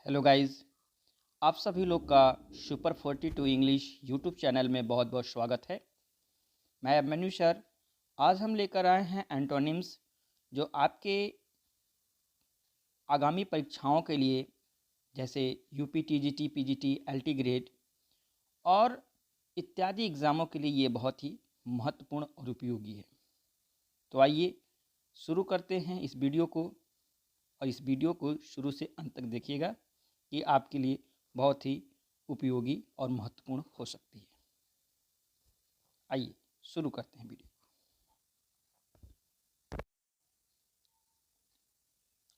Hello guys, आप सभी लोग का सुपर 42 इंग्लिश यूट्यूब चैनल में बहुत बहुत स्वागत है। मैं अभिमन्यु सर। आज हम लेकर आए हैं एंटोनिम्स जो आपके आगामी परीक्षाओं के लिए जैसे UP TGT, PGT, LT grade और इत्यादि एग्ज़ामों के लिए ये बहुत ही महत्वपूर्ण और उपयोगी है। तो आइए शुरू करते हैं इस वीडियो को, और इस वीडियो को शुरू से अंत तक देखिएगा। ये आपके लिए बहुत ही उपयोगी और महत्वपूर्ण हो सकती है। आइए शुरू करते हैं वीडियो।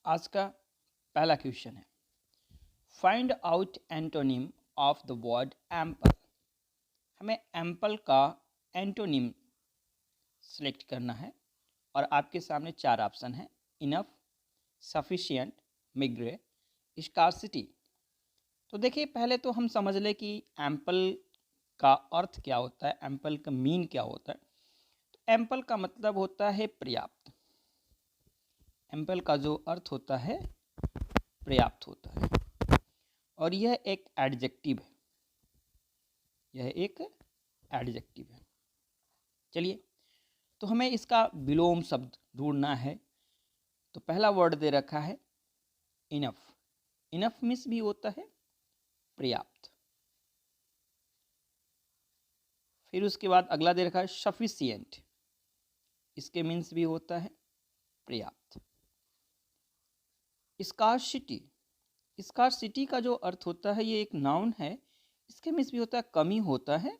आज का पहला क्वेश्चन है, find out antonym of the word ample. हमें एम्पल का एंटोनिम सेलेक्ट करना है और आपके सामने चार ऑप्शन है: इनफ, सफिशिएंट, मिग्रे, स्कार्सिटी। तो देखिए, पहले तो हम समझ लें कि एम्पल का अर्थ क्या होता है, एम्पल का मीन क्या होता है। तो एम्पल का मतलब होता है पर्याप्त। एम्पल का जो अर्थ होता है पर्याप्त होता है, और यह एक एडजेक्टिव है। यह एक एडजेक्टिव है। चलिए, तो हमें इसका विलोम शब्द ढूंढना है। तो पहला वर्ड दे रखा है इनफ। इनफ मीन्स भी होता है पर्याप्त। फिर उसके बाद अगला दे रखा है सफिशिएंट। इसके मीन्स भी होता है पर्याप्त। स्कार्सिटी। स्कार्सिटी का जो अर्थ होता है, ये एक नाउन है। इसके मीन्स भी होता है कमी होता है,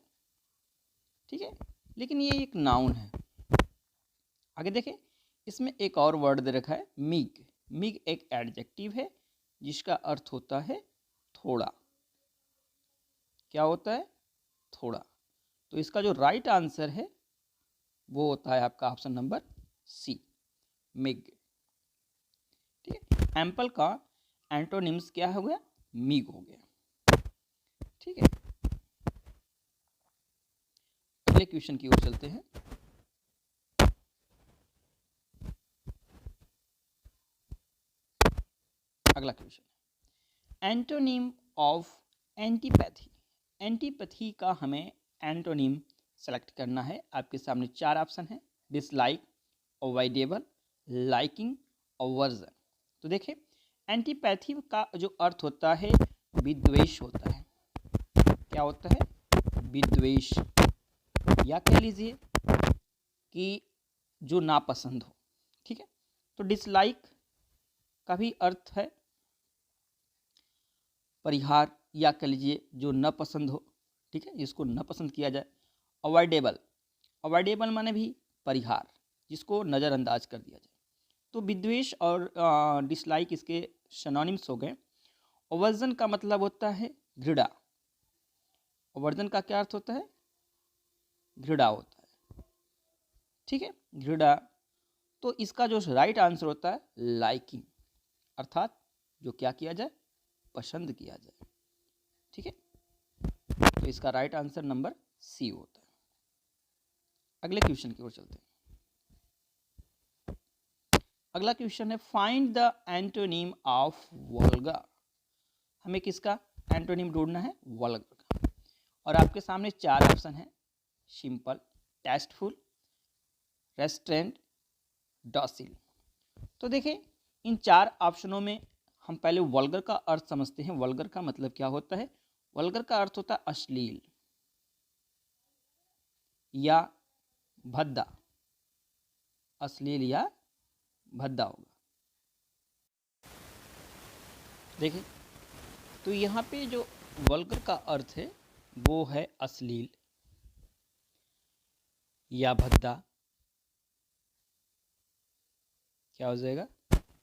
ठीक है, लेकिन ये एक नाउन है। आगे देखें, इसमें एक और वर्ड दे रखा है मिग। मिग एक एडजेक्टिव है जिसका अर्थ होता है थोड़ा। क्या होता है? थोड़ा। तो इसका जो राइट आंसर है वो होता है आपका ऑप्शन नंबर सी, मिग। ठीक है, एम्पल का एंटोनिम्स क्या हो गया? मिग हो गया। ठीक है, अगले क्वेश्चन की ओर चलते हैं। अगला क्वेश्चन है एंटोनिम ऑफ एंटीपैथी। एंटीपैथी का हमें एंटोनिम सेलेक्ट करना है। आपके सामने चार ऑप्शन है: डिसलाइक, अवॉइडेबल, लाइकिंग, अवर्जन। तो देखिए, एंटीपैथी का जो अर्थ होता है विद्वेष होता है। क्या होता है? विद्वेष, या कह लीजिए कि जो नापसंद हो। ठीक है, तो डिसलाइक का भी अर्थ है परिहार, या कह लीजिए जो न पसंद हो। ठीक है, जिसको न पसंद किया जाए। अवॉइडेबल, अवॉइडेबल माने भी परिहार, जिसको नज़रअंदाज कर दिया जाए। तो विद्वेष और डिसलाइक इसके सिनोनिम्स हो गए। अवर्जन का मतलब होता है घृणा। अवर्जन का क्या अर्थ होता है? घृणा होता है। ठीक है, घृणा। तो इसका जो राइट आंसर होता है लाइकिंग, अर्थात जो क्या किया जाए? पसंद किया जाए। ठीक है, तो इसका राइट आंसर नंबर सी होता है। अगले क्वेश्चन की ओर चलते हैं। अगला क्वेश्चन है find the antonym of vulgar. हमें किसका एंटोनिम ढूंढना है? वल्गर का। और आपके सामने चार ऑप्शन है: सिंपल, टेस्टफुल, रेस्ट्रेंट, डॉसिल। तो देखिए, इन चार ऑप्शनों में हम पहले वल्गर का अर्थ समझते हैं। वल्गर का मतलब क्या होता है? वल्गर का अर्थ होता है अश्लील या भद्दा। अश्लील या भद्दा होगा। देखिए, तो यहाँ पे जो वल्गर का अर्थ है वो है अश्लील या भद्दा। क्या हो जाएगा?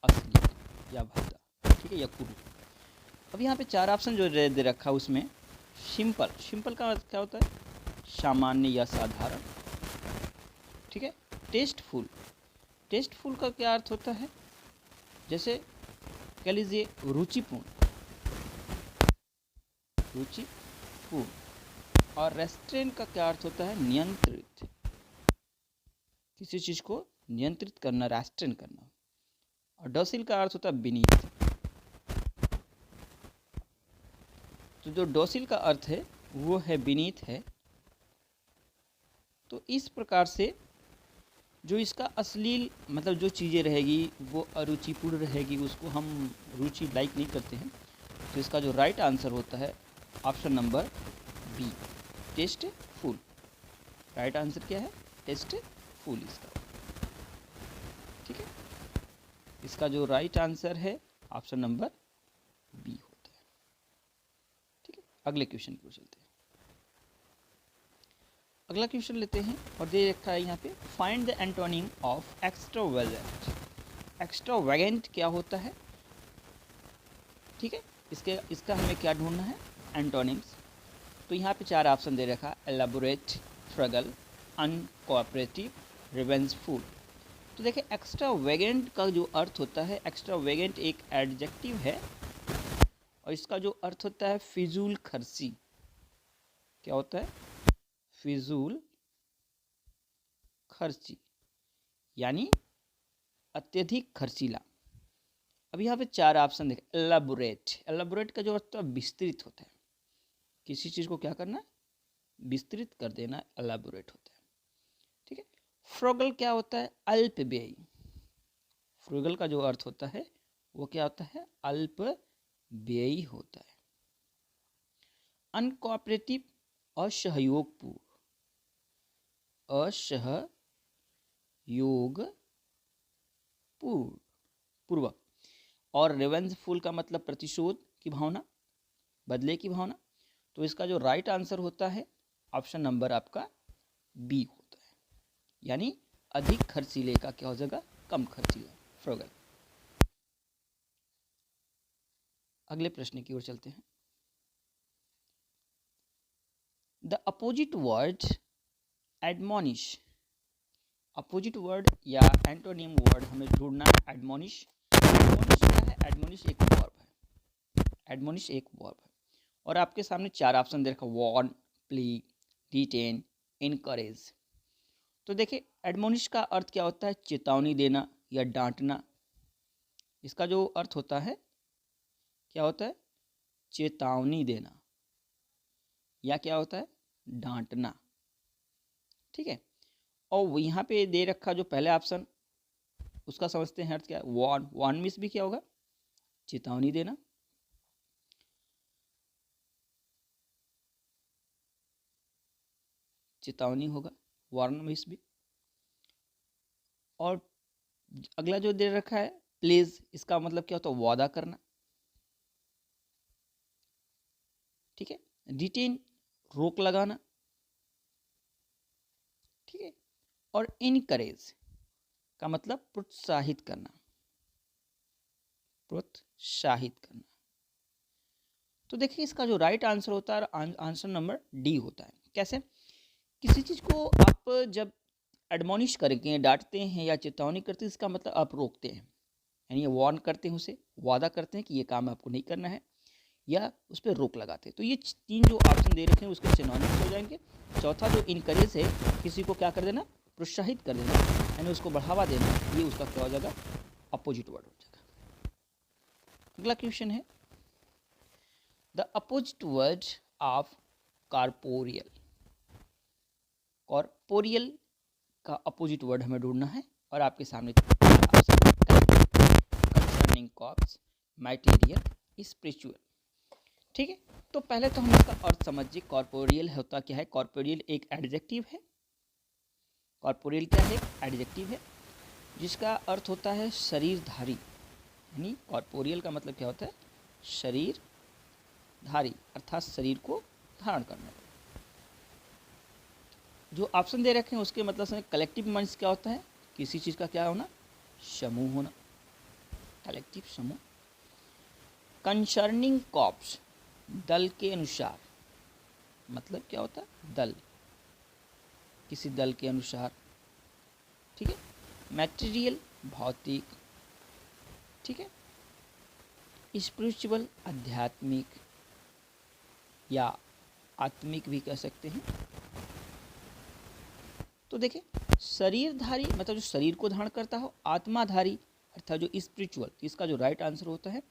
अश्लील या भद्दा। ठीक है, या कुरूप। अब यहाँ पे चार ऑप्शन जो दे रखा है उसमें सिंपल। सिंपल का अर्थ क्या होता है? सामान्य या साधारण। ठीक है, टेस्टफुल। टेस्टफुल का क्या अर्थ होता है? जैसे कह लीजिए रुचिपूर्ण, रुचिपूर्ण। और रेस्ट्रेंट का क्या अर्थ होता है? नियंत्रित। किसी चीज को नियंत्रित करना, रेस्ट्रेंट करना। और डॉसिल का अर्थ होता है विनीत। तो जो डोसिल का अर्थ है वो है बीनीथ है। तो इस प्रकार से जो इसका अश्लील मतलब जो चीज़ें रहेगी वो अरुचिपूर्ण रहेगी, उसको हम रुचि लाइक नहीं करते हैं। तो इसका जो राइट आंसर होता है option number B, tasteful. Right answer क्या है? टेस्टफुल इसका। ठीक है, इसका जो राइट आंसर है ऑप्शन नंबर बी होता है। ठीक है, अगले क्वेश्चन की ओर चलते हैं। अगला क्वेश्चन लेते हैं और दे रखा है यहाँ पे, find the antonym of extravagant. Extravagant क्या होता है? ठीक है, इसका हमें क्या ढूंढना है? एंटोनिम्स। तो यहाँ पे 4 ऑप्शन दे रखा है, एलाबोरेट, फ्रगल, अनकोऑपरेटिव, रिवेंजफुल। तो देखिए एक्स्ट्रावेगेंट का जो अर्थ होता है, एक्स्ट्रावेगेंट एक एडजेक्टिव है और इसका जो अर्थ होता है फिजूल खर्ची। क्या होता है? फिजूल खर्ची, यानी अत्यधिक खर्चीला। अब यहाँ पे 4 ऑप्शन देखें। एलाबोरेट, एलाबोरेट का जो अर्थ है विस्तृत होता है। किसी चीज़ को क्या करना है? विस्तृत कर देना, एलाबोरेट होता है। ठीक है, फ्रगल क्या होता है? अल्प व्ययी। फ्रगल का जो अर्थ होता है वो क्या होता है? अल्प व्ययी होता है। अनकोऑपरेटिव, असहयोगपूर्ण, पूर्वक। और रिवेंजफुल का मतलब प्रतिशोध की भावना, बदले की भावना। तो इसका जो राइट आंसर होता है ऑप्शन नंबर आपका बी होता है, यानी अधिक खर्चीले का क्या हो जाएगा? कम खर्चीला, फ्रगल। अगले प्रश्न की ओर चलते हैं। The opposite word admonish. Opposite word या एंटोनिम वर्ड हमें ढूंढना है। एडमोनिश, एडमोनिश क्या है? एडमोनिश एक वर्ब है। एडमोनिश एक वर्ब है और आपके सामने 4 ऑप्शन दे रखा, वार्न, प्ली, डिटेन, इनकरेज। तो देखिए एडमोनिश का अर्थ क्या होता है? चेतावनी देना या डांटना। इसका जो अर्थ होता है क्या होता है? चेतावनी देना या क्या होता है? डांटना। ठीक है, और यहाँ पे दे रखा जो पहले ऑप्शन उसका समझते हैं अर्थ क्या है। वार्न, वार्न मीन्स भी क्या होगा? चेतावनी देना। चेतावनी होगा वार्न मीन्स भी। और अगला जो दे रखा है प्लीज, इसका मतलब क्या होता है? वादा करना। ठीक है, डिटेन, रोक लगाना। ठीक है, और इनकरेज का मतलब प्रोत्साहित करना, प्रोत्साहित करना। तो देखिए इसका जो राइट आंसर होता है आंसर नंबर डी होता है। कैसे? किसी चीज को आप जब एडमोनिश करके डांटते हैं या चेतावनी करते हैं, इसका मतलब आप रोकते हैं, यानी वार्न करते हैं, उसे वादा करते हैं कि ये काम आपको नहीं करना है, या उस पर रोक लगाते हैं। तो ये 3 जो ऑप्शन दे रखे हैं उसके सिनोनिम्स हो जाएंगे। चौथा जो इनकरेज है, किसी को क्या कर देना? प्रोत्साहित कर देना, यानी उसको बढ़ावा देना, ये उसका क्या हो जाएगा? अपोजिट वर्ड हो जाएगा। अगला क्वेश्चन है, the opposite word of corporeal. Corporeal का अपोजिट वर्ड हमें ढूंढना है और आपके सामने कंसर्निंग कॉर्प्स, मटेरियल, स्पिरिचुअल। ठीक है, तो पहले तो हम इसका अर्थ समझिए। कॉर्पोरियल होता क्या है? कॉर्पोरियल एक एडजेक्टिव है। कॉर्पोरियल क्या है? एडजेक्टिव है जिसका अर्थ होता है शरीरधारी, यानी कॉर्पोरियल का मतलब क्या होता है? शरीरधारी, अर्थात शरीर को धारण करना। जो ऑप्शन दे रखे हैं उसके मतलब से कलेक्टिव मीन्स क्या होता है? किसी चीज़ का क्या होना? समूह होना, कलेक्टिव समूह। कंसर्निंग कॉर्प्स, दल के अनुसार, मतलब क्या होता है? दल, किसी दल के अनुसार। ठीक है, मैटेरियल, भौतिक। ठीक है, स्पिरिचुअल, आध्यात्मिक या आत्मिक भी कह सकते हैं। तो देखिए शरीरधारी मतलब जो शरीर को धारण करता हो, आत्माधारी अर्थात जो स्पिरिचुअल, इसका जो राइट आंसर होता है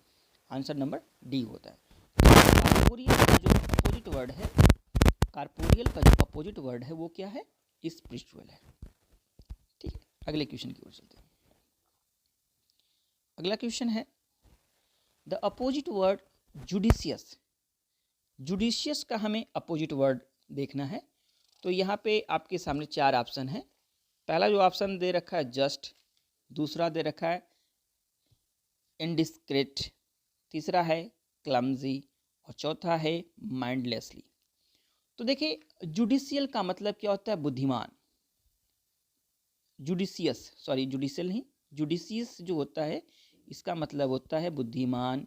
आंसर नंबर डी होता है। कार्पोरियल का जो अपोजिट वर्ड है, कार्पोरियल का जो अपोजिट वर्ड है वो क्या है? स्पिरिचुअल है। ठीक है, अगले क्वेश्चन की ओर चलते हैं। अगला क्वेश्चन है the opposite word judicious. Judicious का हमें अपोजिट वर्ड देखना है। तो यहाँ पे आपके सामने 4 ऑप्शन है। पहला जो ऑप्शन दे रखा है जस्ट, दूसरा दे रखा है इनडिस्क्रेट, तीसरा है क्लमजी और चौथा है माइंडलेसली। तो देखिए जुडिशियल का मतलब क्या होता है? बुद्धिमान। जुडिशियल नहीं, जुडिशियस जो होता है इसका मतलब होता है बुद्धिमान,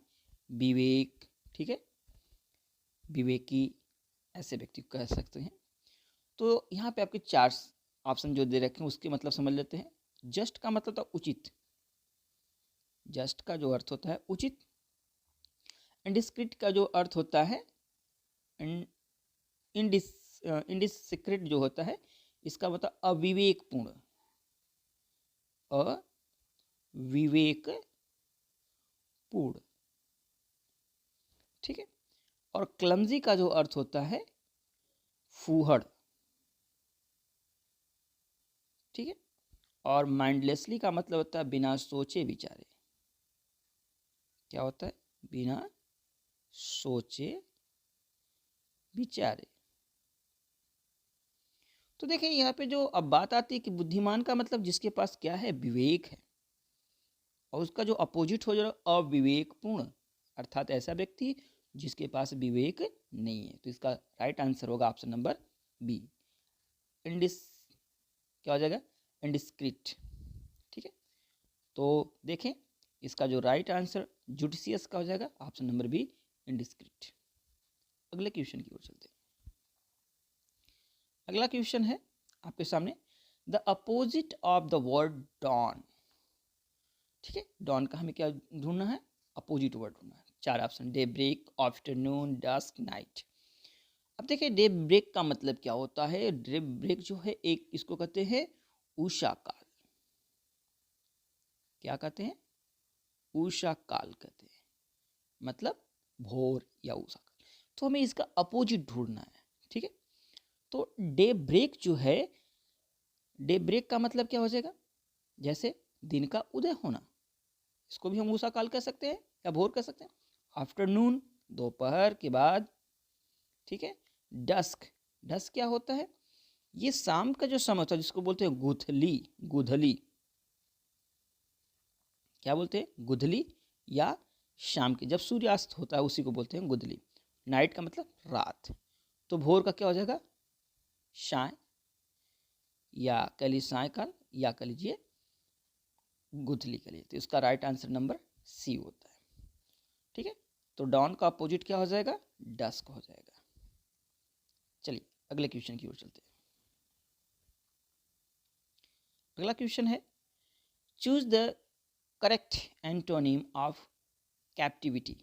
विवेक, ठीक है, विवेकी, ऐसे व्यक्ति को कह सकते हैं। तो यहाँ पे आपके 4 ऑप्शन जो दे रखे हैं उसके मतलब समझ लेते हैं। जस्ट का मतलब था उचित, जस्ट का जो अर्थ होता है उचित। इंडिस्क्रीट का जो अर्थ होता है इंडिस्क्रीट जो होता है इसका मतलब अविवेकपूर्ण, अविवेकपूर्ण, ठीक है। और क्लमजी का जो अर्थ होता है फूहड़, ठीक है। और माइंडलेसली का मतलब होता है बिना सोचे विचारे। क्या होता है? बिना सोचे विचारे। तो देखिए यहाँ पे जो अब बात आती है कि बुद्धिमान का मतलब जिसके पास क्या है? विवेक है। और उसका जो अपोजिट हो जाएगा अविवेकपूर्ण, अर्थात ऐसा व्यक्ति जिसके पास विवेक नहीं है। तो इसका राइट आंसर होगा ऑप्शन नंबर बी, क्या हो जाएगा? इंडिस्क्रीट, ठीक है। तो देखें इसका जो राइट आंसर जुडिशियस का हो जाएगा ऑप्शन नंबर बी, इंडिस्क्रीट। अगले क्वेश्चन की ओर चलते हैं। अगला क्वेश्चन है आपके सामने the opposite of the word dawn. ठीक है, डॉन का हमें क्या ढूंढना है? अपोजिट वर्ड ढूंढना है। 4 option, daybreak, afternoon, dusk, night. अब देखिए डे ब्रेक का मतलब क्या होता है? डे ब्रेक जो है एक इसको कहते हैं उषा काल। क्या कहते हैं? उषा काल कहते हैं, मतलब भोर या उषा काल। तो हमें इसका अपोजिट ढूंढना है, ठीक है। तो डे ब्रेक जो है, डे ब्रेक का मतलब क्या हो जाएगा? जैसे दिन का उदय होना, इसको भी हम उषा काल कह सकते हैं या भोर कह सकते हैं। आफ्टरनून, दोपहर के बाद, ठीक है। डस्क, डस्क क्या होता है? ये शाम का जो समय होता है जिसको बोलते हैं गुथली, गुधली। क्या बोलते हैं? गुधली या शाम के जब सूर्यास्त होता है उसी को बोलते हैं गुधली। नाइट का मतलब रात। तो भोर का क्या हो जाएगा? साय, या कह लीजिए सायकाल, या कह लीजिए गुथली कह लीजिए। तो इसका राइट आंसर नंबर सी होता है, ठीक है। तो डॉन का अपोजिट क्या हो जाएगा? डस्क हो जाएगा। चलिए अगले क्वेश्चन की ओर चलते हैं। अगला क्वेश्चन है choose the correct antonym of captivity.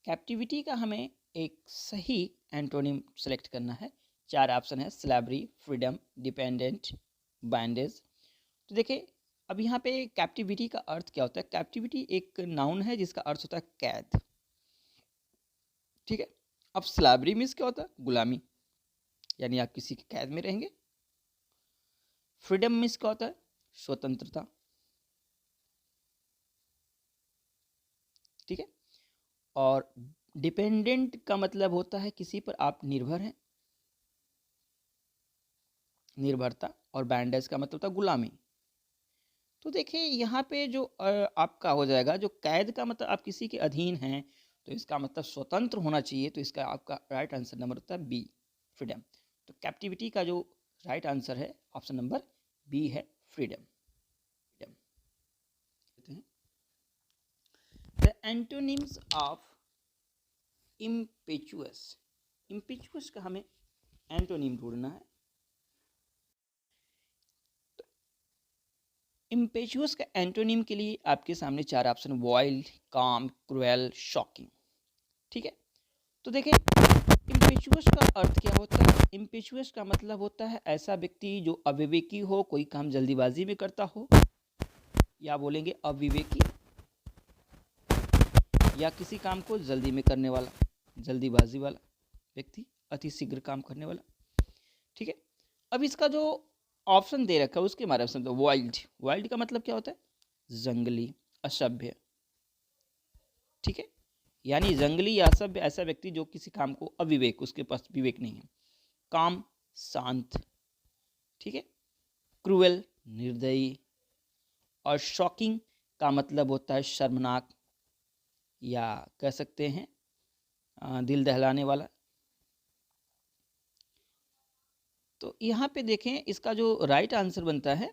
Captivity का हमें एक सही एंटोनिम सेलेक्ट करना है। 4 ऑप्शन है, स्लैवरी, फ्रीडम, डिपेंडेंट, बाइंडेज। तो देखिए अब यहाँ पे कैप्टिविटी का अर्थ क्या होता है? कैप्टिविटी एक नाउन है जिसका अर्थ होता है कैद, ठीक है। अब स्लैवरी मीन्स क्या होता है? गुलामी, यानी आप किसी के कैद में रहेंगे। फ्रीडम मीन्स क्या होता है? स्वतंत्रता, ठीक है। और डिपेंडेंट का मतलब होता है किसी पर आप निर्भर हैं, निर्भरता। और बैंडेज का मतलब होता है गुलामी। तो देखिए यहाँ पे जो आपका हो जाएगा, जो कैद का मतलब आप किसी के अधीन हैं, तो इसका मतलब स्वतंत्र होना चाहिए। तो इसका आपका राइट आंसर नंबर होता है बी, फ्रीडम। तो कैप्टिविटी का जो राइट आंसर है ऑप्शन नंबर बी है, freedom. The antonyms of impetuous. Impetuous का हमें एंटोनिम ढूंढना है। तो इम्पेचुअस का एंटोनिम के लिए आपके सामने 4 ऑप्शन, वाइल्ड, काम, क्रूएल, शॉकिंग, ठीक है। तो देखिए इम्पेचुअस का अर्थ क्या होता है? इम्पेचुअस का मतलब होता है ऐसा व्यक्ति जो अविवेकी हो, कोई काम जल्दीबाजी में करता हो, या बोलेंगे अविवेकी, या किसी काम को जल्दी में करने वाला, जल्दीबाजी वाला व्यक्ति, अति शीघ्र काम करने वाला। ठीक है, अब इसका जो ऑप्शन दे रखा है उसके बारे में समझो। वाइल्ड, वाइल्ड का मतलब क्या होता है? जंगली, असभ्य। ठीक है, यानी जंगली या असभ्य ऐसा व्यक्ति जो किसी काम को अविवेक, उसके पास विवेक नहीं है। काम, शांत। ठीक है, क्रूएल, निर्दयी। और शॉकिंग का मतलब होता है शर्मनाक, या कह सकते हैं दिल दहलाने वाला। तो यहाँ पे देखें, इसका जो राइट आंसर बनता है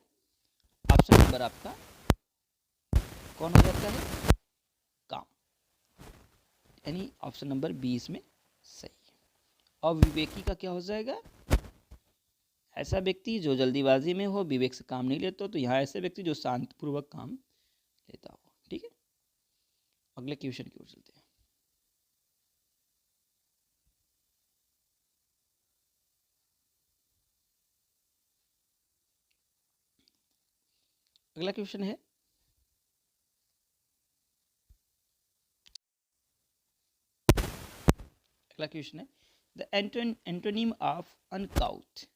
ऑप्शन नंबर आपका कौन हो जाता है? काम, यानी ऑप्शन नंबर 20 में सही है। अविवेकी का क्या हो जाएगा? ऐसा व्यक्ति जो जल्दीबाजी में हो, विवेक से काम नहीं लेता, तो यहाँ ऐसे व्यक्ति जो शांतिपूर्वक काम लेता हो। ठीक है, अगले क्वेश्चन की ओर चलते हैं। अगला क्वेश्चन है, अगला क्वेश्चन है द एंटोनिम ऑफ अनकाउथ।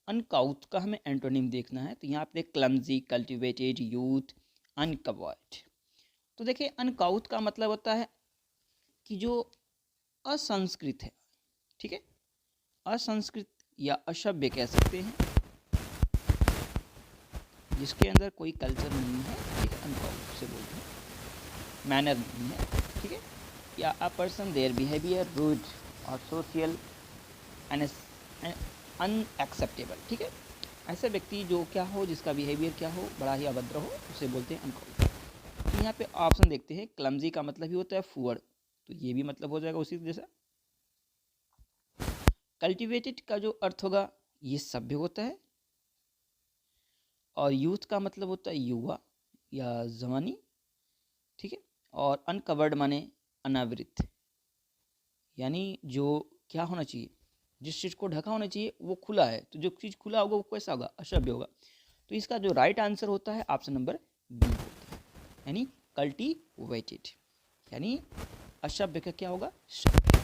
अनकाउथ का हमें एंटोनिम देखना है। तो यहाँ पे क्लमजी, कल्टिवेटेड, यूथ, अनकवर्ड। तो देखिए, अनकाउथ का मतलब होता है कि जो असंस्कृत है। ठीक है, असंस्कृत या असभ्य कह सकते हैं, जिसके अंदर कोई कल्चर नहीं है। ठीक है, अनकाउथ से बोलते हैं, मैनर नहीं है। ठीक है, या a person their behaviour rude और सोशल अनएक्सेप्टेबल। ठीक है, ऐसा व्यक्ति जो क्या हो, जिसका बिहेवियर क्या हो, बड़ा ही अभद्र हो, उसे बोलते हैं अनकाउथ। तो यहाँ पे ऑप्शन देखते हैं। क्लमजी का मतलब ही होता है फुअर, तो ये भी मतलब हो जाएगा उसी जैसा। कल्टिवेटेड का जो अर्थ होगा, ये सभ्य होता है। और यूथ का मतलब होता है युवा या जवानी। ठीक है, और अनकवर्ड माने अनावृत, यानी जो क्या होना चाहिए, जिस चीज़ को ढका होना चाहिए वो खुला है, तो जो चीज़ खुला होगा वो कैसा होगा? असभ्य होगा। तो इसका जो राइट आंसर होता है ऑप्शन नंबर बी होता है, यानी कल्टिवेटेड, यानी असभ्य का क्या होगा? सभ्य।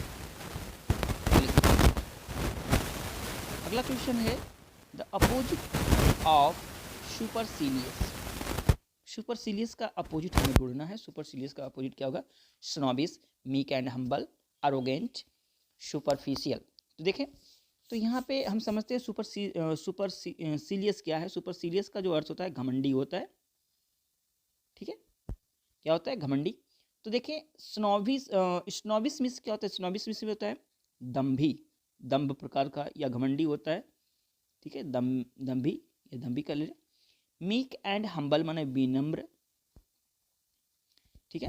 अगला क्वेश्चन है द अपोजिट ऑफ सुपरसीलियस। सुपरसीलियस का अपोजिट हमें ढूंढना है। सुपरसीलियस का अपोजिट क्या होगा? Snobbish, meek and humble, arrogant, superficial. तो देखें, तो यहाँ पे हम समझते हैं सुपरसीलियस क्या है। सुपरसीलियस का जो अर्थ होता है घमंडी होता है। ठीक है, क्या होता है? घमंडी। तो देखें, स्नोबिस मिस क्या होता है? स्नोबिस मिस में होता है दम्भी, दम्भ प्रकार का या घमंडी होता है। ठीक है, दम्भी या दम्भी कर लीजिए। मीक एंड हम्बल माने विनम्र। ठीक है,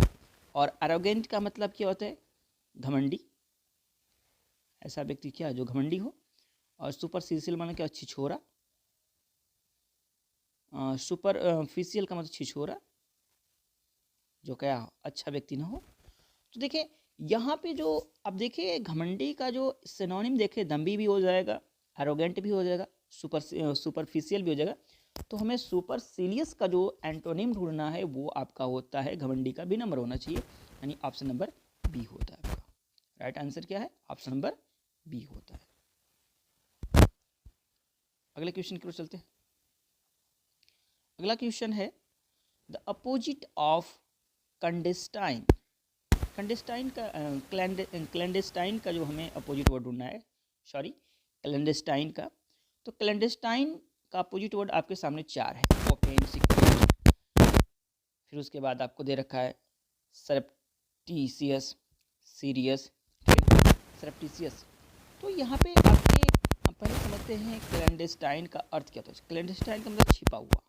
और एरोगेंट का मतलब क्या होता है? घमंडी, ऐसा व्यक्ति क्या है जो घमंडी हो। और सुपरफिशियल माने क्या? छिछोरा। सुपरफिशियल का मतलब छिछोरा, जो क्या अच्छा व्यक्ति ना हो। तो देखिए, यहाँ पे जो अब देखिए, घमंडी का जो सिनोनिम देखे, दम्भी भी हो जाएगा, एरोगेंट भी हो जाएगा, सुपरफिशियल भी हो जाएगा। तो हमें सुपरसीलियस का जो एंटोनिम ढूंढना है वो आपका होता है घमंडी का विनम्र होना चाहिए, यानी ऑप्शन नंबर बी होता है आपका। राइट आंसर क्या है? ऑप्शन नंबर बी होता है। अगले क्वेश्चन की ओर चलते हैं। अगला क्वेश्चन है the opposite of clandestine. Clandestine का क्लैंडेस्टाइन का जो हमें अपोजिट वर्ड ढूंढना है, सॉरी क्लैंडेस्टाइन का। तो क्लैंडेस्टाइन का अपोजिट वर्ड आपके सामने 4 है। ओपन, सीक्रेट, फिर उसके बाद आपको दे रखा है सरप्टिशियस, सीरियस, सरप्टिशियस। तो यहाँ पे आपके पहले समझते हैं क्लैंडेस्टाइन का अर्थ क्या होता है। क्लैंडेस्टाइन का मतलब छिपा हुआ,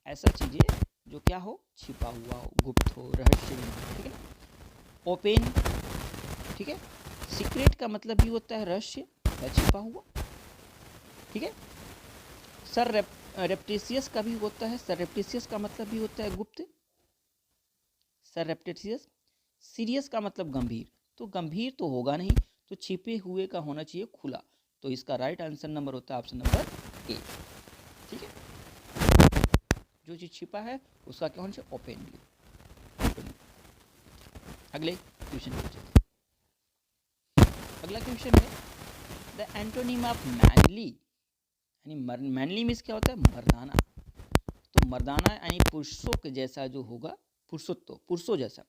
ऐसा चीज़ें जो क्या हो, छिपा हुआ हो, गुप्त हो, रहस्यमय। ठीक है, ओपन। ठीक है, सीक्रेट का मतलब भी होता है रहस्य या छिपा हुआ। ठीक है, सररेप्टिशियस का भी होता है, सररेप्टिशियस का मतलब भी होता है गुप्त, सररेप्टिशियस। सीरियस का मतलब गंभीर, तो गंभीर तो होगा नहीं, तो छिपे हुए का होना चाहिए खुला। तो इसका राइट आंसर नंबर होता है ऑप्शन नंबर ए। ठीक है, जो चीज़ छिपा है उसका क्या होना चाहिए? ओपनली। अगले क्वेश्चन पे चलते हैं। अगला क्वेश्चन है द एंटोनिम ऑफ मैनली, यानी मैनली मीन्स क्या होता है, मर्दाना। तो मर्दाना यानी पुरुषों के जैसा जो होगा, पुरुषों जैसा,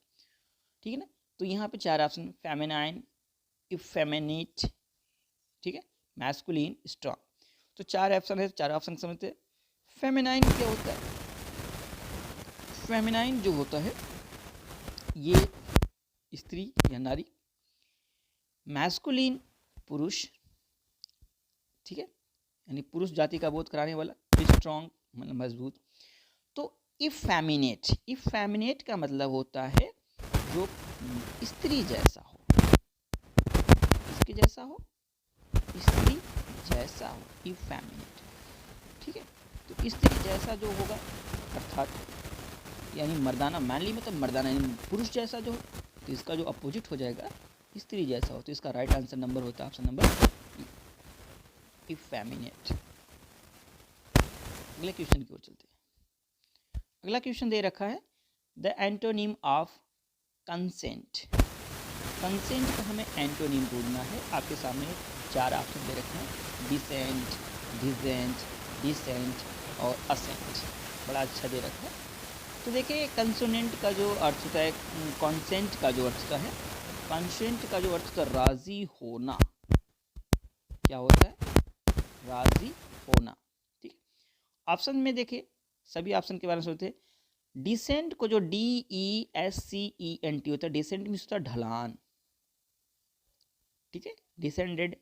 ठीक है ना। तो यहाँ पे 4 ऑप्शन, फेमिनाइन, इफेमिनेट, ठीक है, मैस्कुलिन, स्ट्रॉन्ग। तो 4 ऑप्शन है, 4 ऑप्शन समझते हैं। फेमिनाइन क्या होता है? फेमिनाइन जो होता है ये स्त्री या नारी, मैस्कुलिन पुरुष, ठीक है, यानी पुरुष जाति का बोध कराने वाला, स्ट्रॉन्ग मतलब मजबूत। तो इफेमिनेट का मतलब होता है जो स्त्री जैसा हो, इसके जैसा हो, स्त्री जैसा हो, इफेमिनेट, ठीक है। तो स्त्री जैसा जो होगा अर्थात यानी मर्दाना, मैनली मतलब मर्दाना यानी पुरुष जैसा जो हो, तो इसका जो अपोजिट हो जाएगा स्त्री जैसा हो। तो इसका राइट आंसर नंबर होता है ऑप्शन नंबर इफेमिनेट। अगले क्वेश्चन की ओर चलते हैं। अगला क्वेश्चन दे रखा है the antonym of consent. Consent का हमें एंटोनिम ढूंढना है। आपके सामने 4 ऑप्शन दे रखे हैं, डिसेंट, डिसेंट, डिसेंट और असेंट। बड़ा अच्छा दे रखा है। तो देखिए कंसोनेंट का जो अर्थ होता है, कॉन्सेंट का जो अर्थ होता है, कॉन्सेंट का जो अर्थ होता है राजी होना, क्या होता है, राजी होना, ठीक। ऑप्शन में देखिए सभी ऑप्शन के बारे में सोचते हैं। डिसेंट को जो DESCENT होता है, डिसेंट मीन्स होता है ढलान, ठीक है, डिसेंडेड।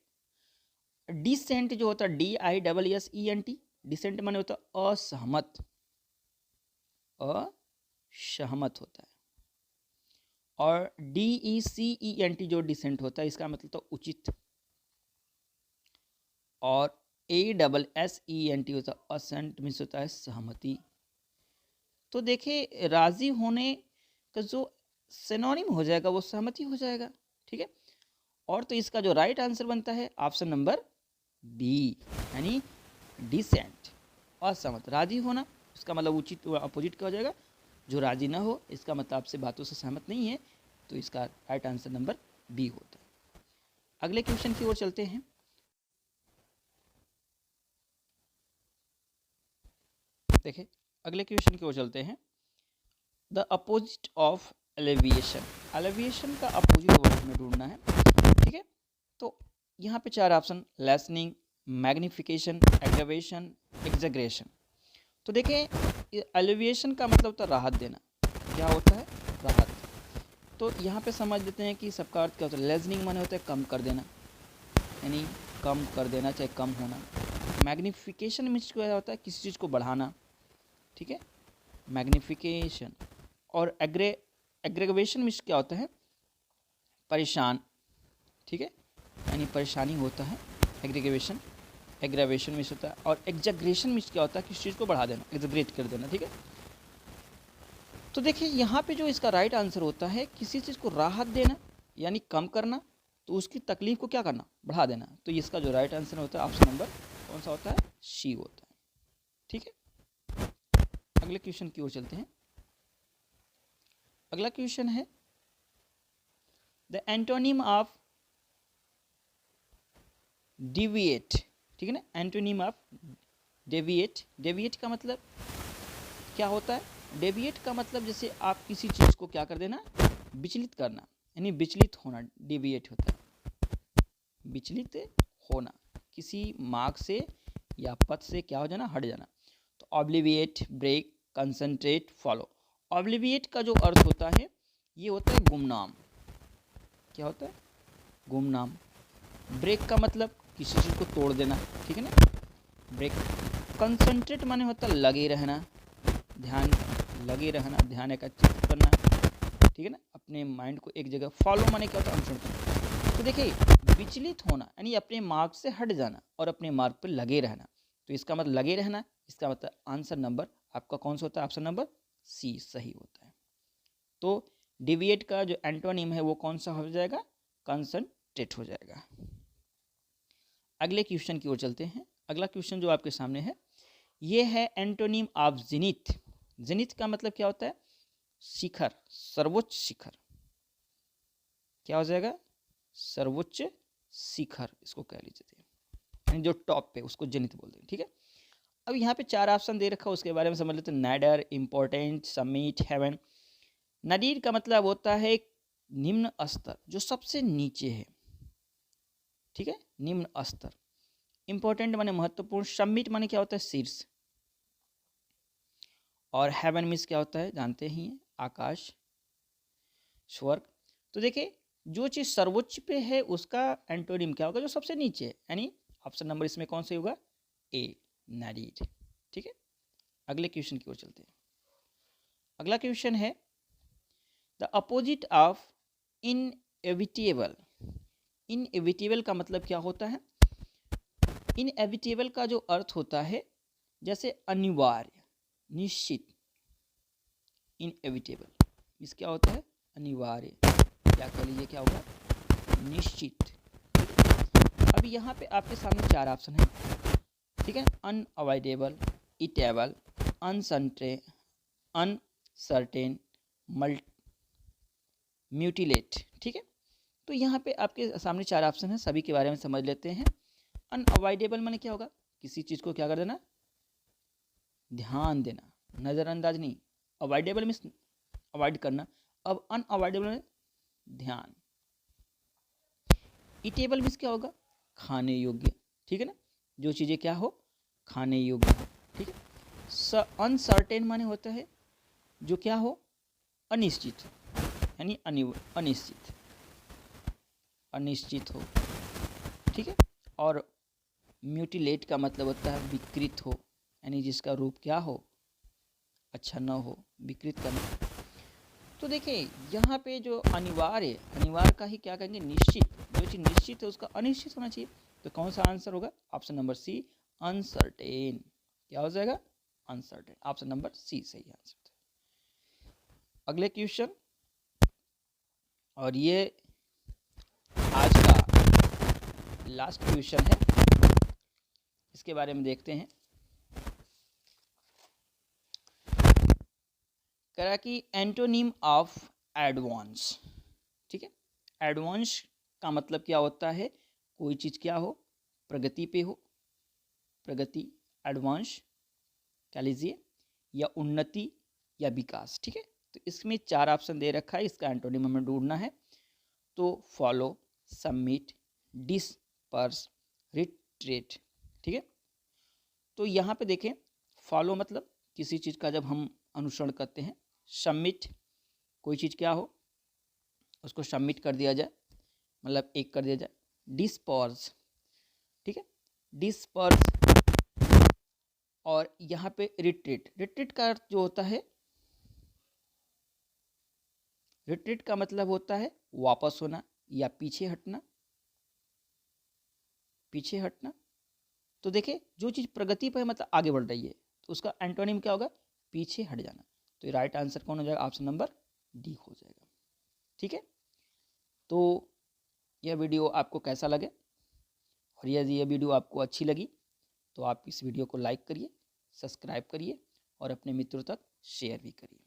डिसेंट जो होता है DISSENT, डिसेंट माने होता है असहमत, असहमत होता है। और DECENT जो डिसेंट होता है इसका मतलब तो उचित। और ASSENT होता है असेंट मीन्स होता है सहमति। तो देखिए राजी होने का जो सिनोनिम हो जाएगा वो सहमति हो जाएगा, ठीक है। और तो इसका जो राइट आंसर बनता है ऑप्शन नंबर बी, यानी डिसेंट, असहमत। राजी होना इसका मतलब उचित, अपोजिट क्या हो जाएगा, जो राजी ना हो इसका मतलब आपसे बातों से सहमत नहीं है, तो इसका राइट आंसर नंबर बी होता है। अगले क्वेश्चन की ओर चलते हैं। देखिए अगले क्वेश्चन की ओर चलते हैं। The opposite of alleviation, alleviation का अपोजिट वर्ड हमें ढूंढना है, ठीक है। तो यहाँ पे 4 option, listening, magnification, aggravation, exaggeration. तो देखें एलिविएशन का मतलब होता है राहत देना, क्या होता है, राहत। तो यहाँ पे समझ लेते हैं कि सबका अर्थ क्या होता है। लेसनिंग माने होता है कम कर देना, यानी कम कर देना चाहे कम होना। मैग्निफिकेशन मीन्स क्या होता है, किसी चीज़ को बढ़ाना, ठीक है, मैग्निफिकेशन। और एग्रेवेशन मीन्स क्या होता है, परेशान, ठीक है, यानी परेशानी होता है एग्रीगेशन, एग्रेवेशन मीन्स होता है। और एग्जैगरेशन मीन्स क्या होता है, किसी चीज़ को बढ़ा देना, एग्जैगरेट कर देना, ठीक है। तो देखिए यहाँ पे जो इसका राइट आंसर होता है, किसी चीज़ को राहत देना यानी कम करना, तो उसकी तकलीफ को क्या करना, बढ़ा देना। तो इसका जो राइट आंसर होता है ऑप्शन नंबर कौन सा होता है, सी होता है, ठीक है। अगले क्वेश्चन की ओर चलते हैं। अगला क्वेश्चन है द एंटोनिम ऑफ डिविएट, ठीक है ना, एंटोनिम ऑफ डेविएट। डेविएट का मतलब क्या होता है, डेविएट का मतलब जैसे आप किसी चीज़ को क्या कर देना, विचलित करना, यानी विचलित होना, डेविएट होता है, विचलित होना, किसी मार्ग से या पथ से क्या हो जाना, हट जाना। तो ऑब्लिविएट, ब्रेक, कंसंट्रेट, फॉलो। ऑब्लिविएट का जो अर्थ होता है ये होता है गुमनाम, क्या होता है, गुमनाम। ब्रेक का मतलब किसी चीज़ को तोड़ देना, ठीक है ना, ब्रेक। कंसंट्रेट माने होता है लगे रहना, ध्यान लगे रहना, ध्यान एकत्रित करना, ठीक है ना, अपने माइंड को एक जगह। फॉलो माने क्या होता है, अनुसरण करना। तो देखिए विचलित होना यानी अपने मार्ग से हट जाना और अपने मार्ग पर लगे रहना। तो इसका मतलब लगे रहना, इसका मतलब आंसर नंबर आपका कौन सा होता है, ऑप्शन नंबर सी सही होता है। तो डिविएट का जो एंटोनिम है वो कौन सा हो जाएगा, कंसंट्रेट हो जाएगा। अगले क्वेश्चन की ओर चलते हैं। अगला क्वेश्चन जो आपके सामने है ये है एंटोनिम ऑफ जिनिथ। जिनिथ का मतलब क्या होता है, शिखर, सर्वोच्च शिखर, क्या हो जाएगा, सर्वोच्च शिखर इसको कह लीजिए, यानी जो टॉप पे उसको जनित बोलते हैं। ठीक है, अब यहाँ पे 4 ऑप्शन दे रखा है, उसके बारे में समझ लेते हैं। नैडर, इम्पोर्टेंट, समिट, हेवन। नदीर का मतलब होता है निम्न स्तर, जो सबसे नीचे है। ठीक है, निम्न स्तर। इंपॉर्टेंट माने महत्वपूर्ण। समिट माने क्या होता है, शीर्ष। और हेवन मीन्स क्या होता है, जानते ही हैं, आकाश, स्वर्ग। तो देखिए, जो चीज सर्वोच्च पे है उसका एंटोनिम क्या होगा, जो सबसे नीचे है, यानी ऑप्शन नंबर इसमें कौन सा होगा, ए, नारीड। ठीक है, अगले क्वेश्चन की ओर चलते हैं। अगला क्वेश्चन है the opposite of inevitable. Inevitable का मतलब क्या होता है, इनएविटेबल का जो अर्थ होता है जैसे अनिवार्य, निश्चित। इनएविटेबल इस क्या होता है, अनिवार्य, क्या कह लीजिए, क्या होगा, निश्चित। अभी यहाँ पे आपके सामने 4 ऑप्शन है। ठीक है, अनअवॉइडेबल, इटेबल, अनसर्टेन, म्यूटिलेट। ठीक है, तो यहाँ पे आपके सामने 4 ऑप्शन है, सभी के बारे में समझ लेते हैं। अनअवॉइडेबल माने क्या होगा, किसी चीज को क्या कर देना, ध्यान देना, नजरअंदाज नहीं। अवॉइडेबल मीन्स अवॉइड करना, अब अनअवॉइडेबल में ध्यान। ईटेबल मीन्स क्या होगा, खाने योग्य। ठीक है ना, जो चीजें क्या हो, खाने योग्य। ठीक है, अनसर्टेन माने होता है जो क्या हो, अनिश्चित, यानी अनिश्चित, अनिश्चित हो। ठीक है, और म्यूटिलेट का मतलब होता है विकृत हो, यानी जिसका रूप क्या हो, अच्छा न हो, विकृत करना। तो देखिए यहाँ पे जो अनिवार्य, अनिवार्य का ही क्या कहेंगे, निश्चित। जो चीज निश्चित है उसका अनिश्चित होना चाहिए। तो कौन सा आंसर होगा, ऑप्शन नंबर सी, अनसर्टेन। क्या हो जाएगा, अनसर्टेन। ऑप्शन नंबर सी सही आंसर। अगले क्वेश्चन, और ये आज का लास्ट क्वेश्चन है, इसके बारे में देखते हैं। कह रहा कि एंटोनिम ऑफ एडवांस। ठीक है, एडवांस का मतलब क्या होता है, कोई चीज क्या हो, प्रगति पे हो, प्रगति, एडवांस कह लीजिए, या उन्नति या विकास। ठीक है, तो इसमें 4 ऑप्शन दे रखा है, इसका एंटोनिम हमें ढूंढना है। तो फॉलो, सबमिट, डिस्पर्स, रिट्रीट। ठीक है, तो यहाँ पे देखें, फॉलो मतलब किसी चीज का जब हम अनुसरण करते हैं। सबमिट, कोई चीज क्या हो उसको सबमिट कर दिया जाए, मतलब एक कर दिया जाए। डिस्पर्स, ठीक है, डिस्पर्स। और यहाँ पे रिट्रीट, रिट्रीट का अर्थ जो होता है, रिट्रीट का मतलब होता है वापस होना या पीछे हटना, पीछे हटना। तो देखिए, जो चीज प्रगति पर मतलब आगे बढ़ रही है, तो उसका एंटोनिम क्या होगा, पीछे हट जाना। तो राइट आंसर कौन हो जाएगा, ऑप्शन नंबर डी हो जाएगा। ठीक है, तो यह वीडियो आपको कैसा लगे, और यदि यह वीडियो आपको अच्छी लगी तो आप इस वीडियो को लाइक करिए, सब्सक्राइब करिए और अपने मित्रों तक शेयर भी करिए।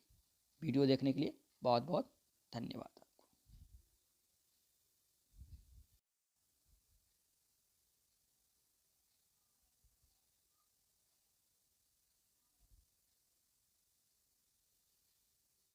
वीडियो देखने के लिए बहुत बहुत धन्यवाद।